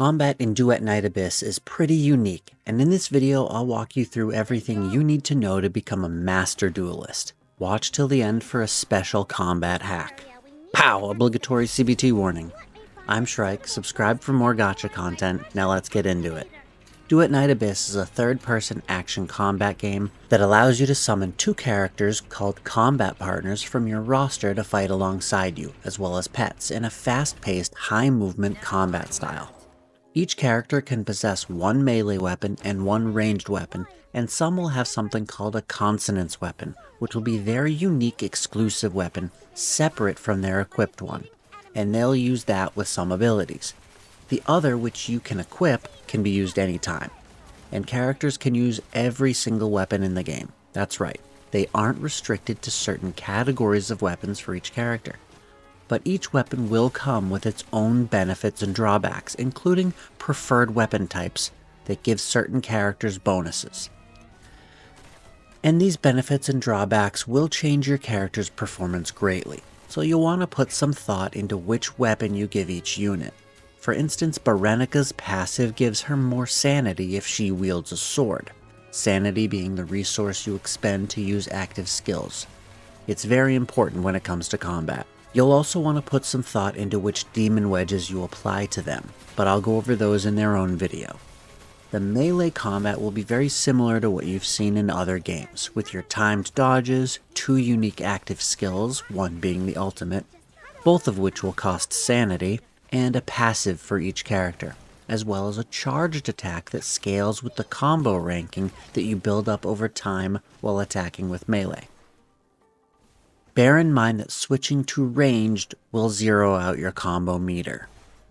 Combat in Duet Night Abyss is pretty unique, and in this video I'll walk you through everything you need to know to become a master duelist. Watch till the end for a special combat hack. Pow! Obligatory CBT warning. I'm Shrike, subscribe for more gacha content, now let's get into it. Duet Night Abyss is a third-person action combat game that allows you to summon two characters called combat partners from your roster to fight alongside you, as well as pets, in a fast-paced, high-movement combat style. Each character can possess one melee weapon and one ranged weapon, and some will have something called a consonance weapon, which will be their unique exclusive weapon, separate from their equipped one, and they'll use that with some abilities. The other, which you can equip, can be used anytime, and characters can use every single weapon in the game. That's right, they aren't restricted to certain categories of weapons for each character. But each weapon will come with its own benefits and drawbacks, including preferred weapon types that give certain characters bonuses. And these benefits and drawbacks will change your character's performance greatly, so you'll want to put some thought into which weapon you give each unit. For instance, Barenika's passive gives her more sanity if she wields a sword, sanity being the resource you expend to use active skills. It's very important when it comes to combat. You'll also want to put some thought into which demon wedges you apply to them, but I'll go over those in their own video. The melee combat will be very similar to what you've seen in other games, with your timed dodges, two unique active skills, one being the ultimate, both of which will cost sanity, and a passive for each character, as well as a charged attack that scales with the combo ranking that you build up over time while attacking with melee. Bear in mind that switching to ranged will zero out your combo meter.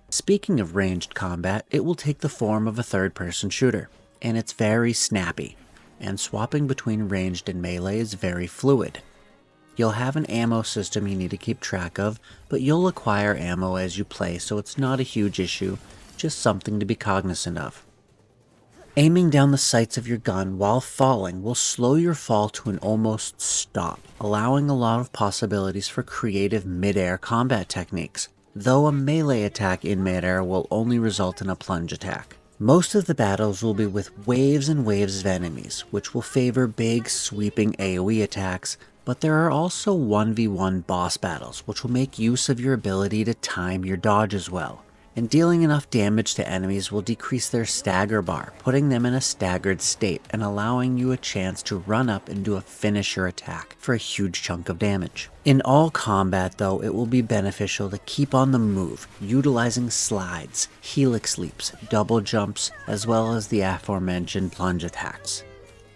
Speaking of ranged combat, it will take the form of a third-person shooter, and it's very snappy, and swapping between ranged and melee is very fluid. You'll have an ammo system you need to keep track of, but you'll acquire ammo as you play, so it's not a huge issue, just something to be cognizant of. Aiming down the sights of your gun while falling will slow your fall to an almost stop, allowing a lot of possibilities for creative mid-air combat techniques, though a melee attack in mid-air will only result in a plunge attack. Most of the battles will be with waves and waves of enemies, which will favor big, sweeping AoE attacks, but there are also 1v1 boss battles, which will make use of your ability to time your dodges well. And dealing enough damage to enemies will decrease their stagger bar, putting them in a staggered state and allowing you a chance to run up and do a finisher attack for a huge chunk of damage. In all combat though, it will be beneficial to keep on the move, utilizing slides, helix leaps, double jumps, as well as the aforementioned plunge attacks.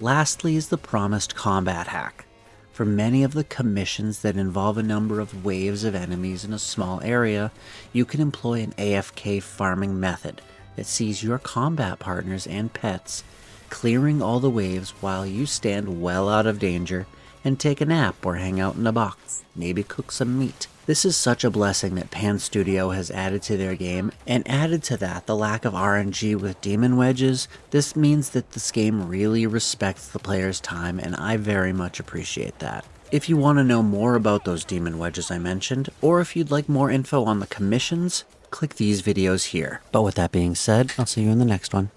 Lastly is the promised combat hack. For many of the commissions that involve a number of waves of enemies in a small area, you can employ an AFK farming method that sees your combat partners and pets clearing all the waves while you stand well out of danger and take a nap or hang out in a box, maybe cook some meat. This is such a blessing that Pan Studio has added to their game, and added to that the lack of RNG with demon wedges. This means that this game really respects the player's time, and I very much appreciate that. If you want to know more about those demon wedges I mentioned, or if you'd like more info on the commissions, click these videos here. But with that being said, I'll see you in the next one.